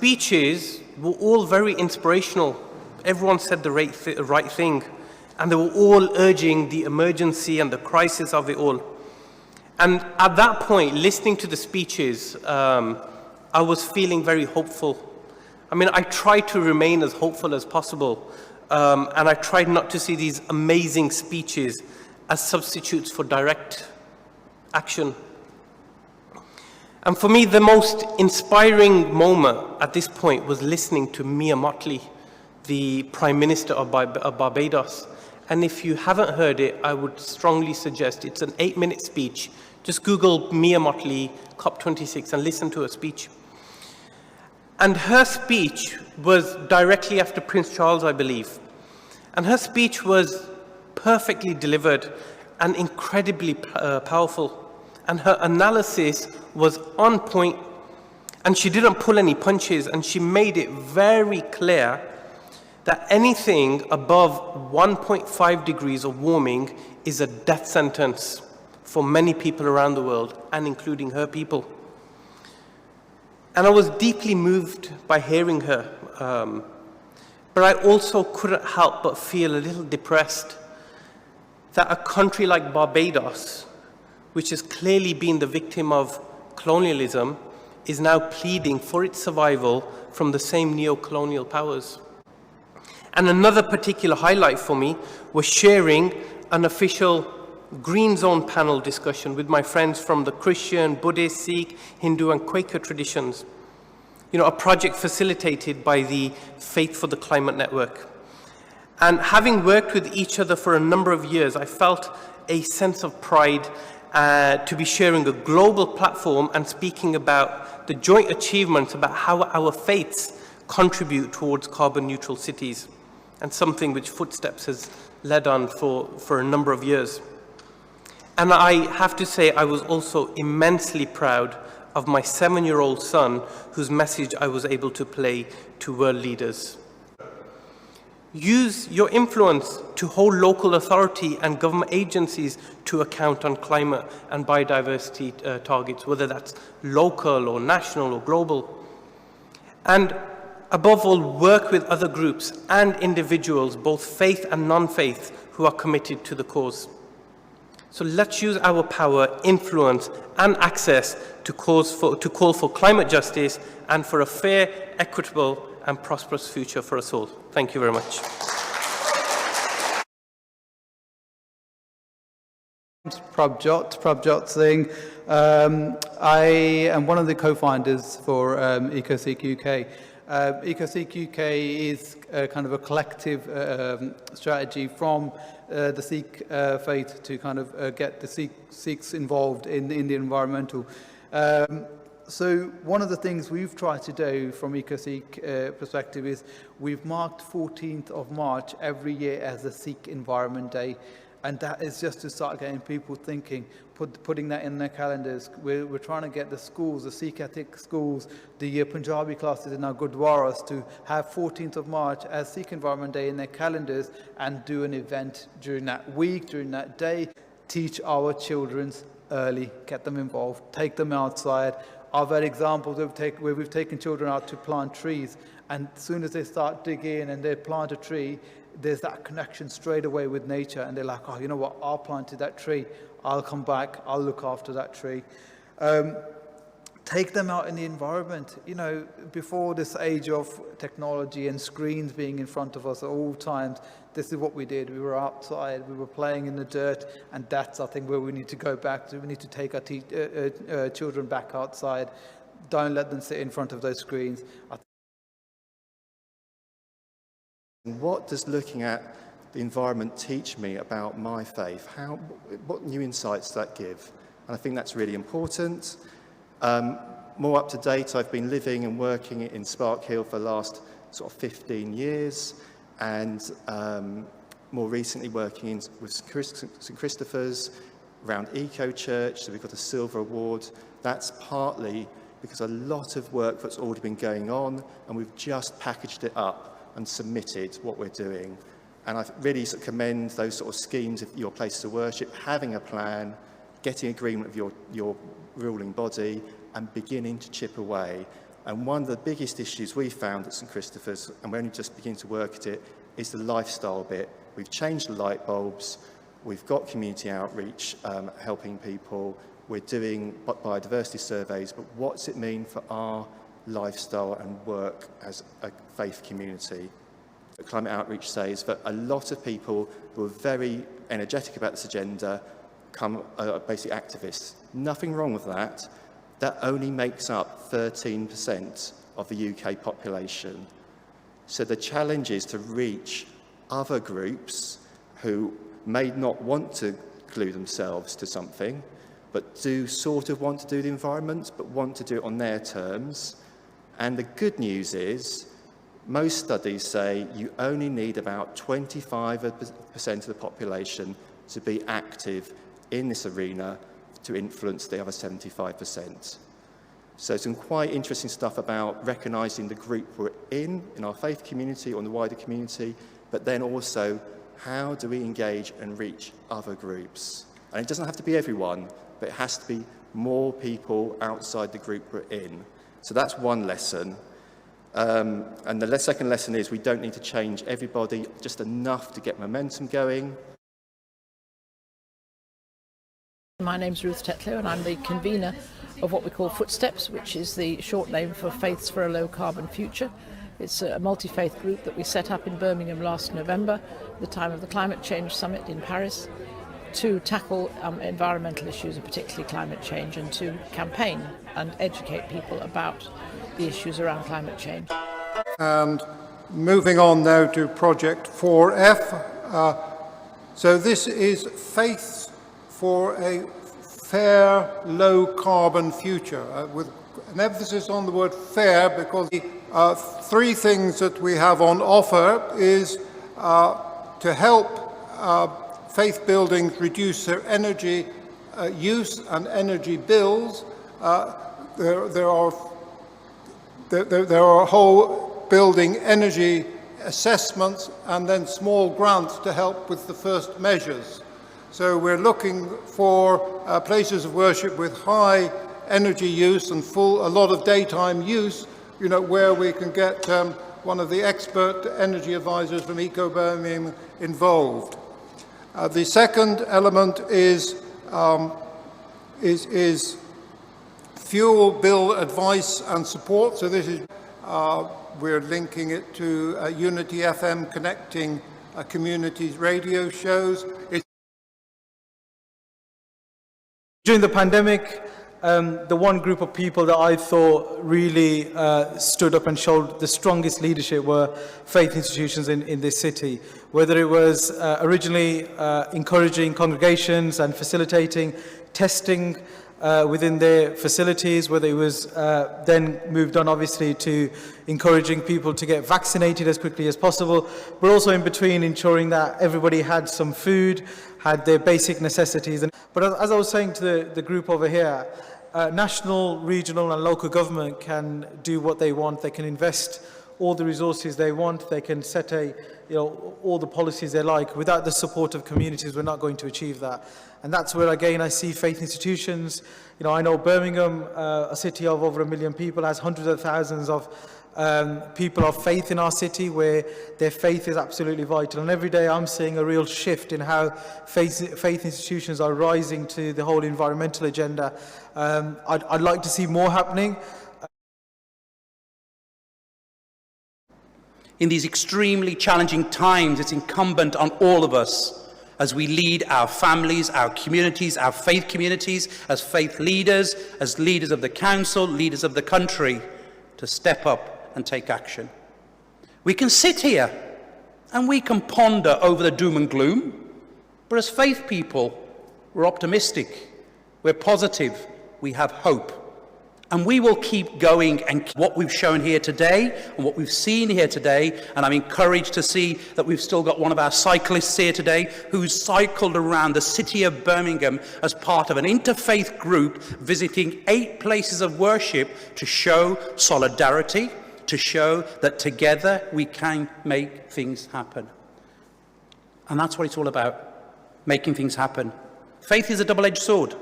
speeches were all very inspirational. Everyone said the right thing, and they were all urging the emergency and the crisis of it all. And at that point, listening to the speeches, I was feeling very hopeful. I mean, I tried to remain as hopeful as possible, and I tried not to see these amazing speeches as substitutes for direct action. And for me, the most inspiring moment at this point was listening to Mia Mottley, the Prime Minister of Barbados. And if you haven't heard it, I would strongly suggest it's an 8-minute speech. Just Google Mia Mottley, COP26, and listen to her speech. And her speech was directly after Prince Charles, I believe. And her speech was perfectly delivered and incredibly powerful. And her analysis was on point, and she didn't pull any punches, and she made it very clear that anything above 1.5 degrees of warming is a death sentence for many people around the world, and including her people. And I was deeply moved by hearing her, but I also couldn't help but feel a little depressed that a country like Barbados, which has clearly been the victim of colonialism, is now pleading for its survival from the same neo-colonial powers. And another particular highlight for me was sharing an official Green Zone panel discussion with my friends from the Christian, Buddhist, Sikh, Hindu and Quaker traditions. You know, a project facilitated by the Faith for the Climate Network. And having worked with each other for a number of years, I felt a sense of pride to be sharing a global platform and speaking about the joint achievements about how our faiths contribute towards carbon neutral cities, and something which Footsteps has led on for a number of years. And I have to say, I was also immensely proud of my 7-year-old son, whose message I was able to play to world leaders. Use your influence to hold local authority and government agencies to account on climate and biodiversity targets, whether that's local or national or global. And above all, work with other groups and individuals, both faith and non-faith, who are committed to the cause. So let's use our power, influence, and access to call for climate justice and for a fair, equitable, and prosperous future for us all. Thank you very much. Prubhjyot Singh. I am one of the co-founders for Ecoseq UK. Ecoseq UK is kind of a collective strategy from the Sikh faith to kind of get the Sikhs involved in the environmental. So one of the things we've tried to do from Ecoseq perspective is we've marked 14th of March every year as a Sikh Environment Day. And that is just to start getting people thinking, putting that in their calendars. We're trying to get the schools, the Sikh ethic schools, the Punjabi classes in our Gurdwaras to have 14th of March as Sikh Environment Day in their calendars and do an event during that week, during that day, teach our children early, get them involved, take them outside. I've had examples where we've taken children out to plant trees, and as soon as they start digging and they plant a tree, there's that connection straight away with nature, and they're like, oh, you know what, I'll plant that tree, I'll come back, I'll look after that tree. Take them out in the environment. You know, before this age of technology and screens being in front of us at all times, this is what we did. We were outside, we were playing in the dirt, and that's, I think, where we need to go back to. We need to take our children back outside. Don't let them sit in front of those screens. What does looking at the environment teach me about my faith? What new insights does that give? And I think that's really important. More up to date, I've been living and working in Spark Hill for the last sort of 15 years, and more recently working with St Christopher's around Eco Church. So we've got a silver award. That's partly because a lot of work that's already been going on, and we've just packaged it up and submitted what we're doing. And I really sort of commend those sort of schemes of your place to worship, having a plan, getting agreement with your ruling body, and beginning to chip away. And one of the biggest issues we found at St Christopher's, and we're only just beginning to work at it, is the lifestyle bit. We've changed the light bulbs, we've got community outreach helping people, we're doing biodiversity surveys, but what's it mean for our lifestyle and work as a faith community? Climate outreach says that a lot of people who are very energetic about this agenda are basically activists. Nothing wrong with that. That only makes up 13% of the UK population. So the challenge is to reach other groups who may not want to glue themselves to something, but do sort of want to do the environment, but want to do it on their terms. And the good news is, most studies say you only need about 25% of the population to be active in this arena to influence the other 75%. So some quite interesting stuff about recognising the group we're in our faith community or in the wider community, but then also how do we engage and reach other groups? And it doesn't have to be everyone, but it has to be more people outside the group we're in. So that's one lesson. And the second lesson is we don't need to change everybody, just enough to get momentum going. My name's Ruth Tetlow and I'm the convener of what we call Footsteps, which is the short name for Faiths for a Low Carbon Future. It's a multi-faith group that we set up in Birmingham last November, the time of the Climate Change Summit in Paris, to tackle environmental issues, and particularly climate change, and to campaign and educate people about the issues around climate change. And moving on now to Project 4F. So this is Faiths for a Fair, Low-Carbon Future, with an emphasis on the word fair, because the three things that we have on offer is to help faith buildings reduce their energy use and energy bills. There are whole building energy assessments and then small grants to help with the first measures. So we're looking for places of worship with high energy use and a lot of daytime use, where we can get one of the expert energy advisors from EcoBirmingham involved. The second element is fuel bill advice and support. So this is we're linking it to Unity FM, connecting communities radio shows. During the pandemic, the one group of people that I thought really stood up and showed the strongest leadership were faith institutions in this city. Whether it was originally encouraging congregations and facilitating testing within their facilities, whether it was then moved on obviously to encouraging people to get vaccinated as quickly as possible, but also in between ensuring that everybody had some food, had their basic necessities. But as I was saying to the group over here, national, regional and local government can do what they want. They can invest all the resources they want. They can set all the policies they like. Without the support of communities, we're not going to achieve that. And that's where, again, I see faith institutions. I know Birmingham, a city of over 1 million people, has hundreds of thousands of people of faith in our city where their faith is absolutely vital. And every day I'm seeing a real shift in how faith institutions are rising to the whole environmental agenda. I'd like to see more happening. In these extremely challenging times, it's incumbent on all of us as we lead our families, our communities, our faith communities, as faith leaders, as leaders of the council, leaders of the country, to step up and take action. We can sit here and we can ponder over the doom and gloom, but as faith people, we're optimistic, we're positive, we have hope. And we will keep going, and what we've shown here today and what we've seen here today, and I'm encouraged to see that we've still got one of our cyclists here today who's cycled around the city of Birmingham as part of an interfaith group visiting 8 places of worship to show solidarity, to show that together we can make things happen. And that's what it's all about, making things happen. Faith is a double-edged sword.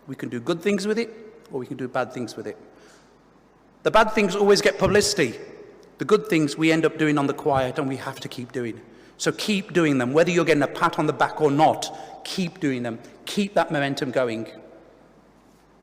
We can do good things with it, or we can do bad things with it. The bad things always get publicity. The good things we end up doing on the quiet, and we have to keep doing. So keep doing them. Whether you're getting a pat on the back or not, keep doing them. Keep that momentum going.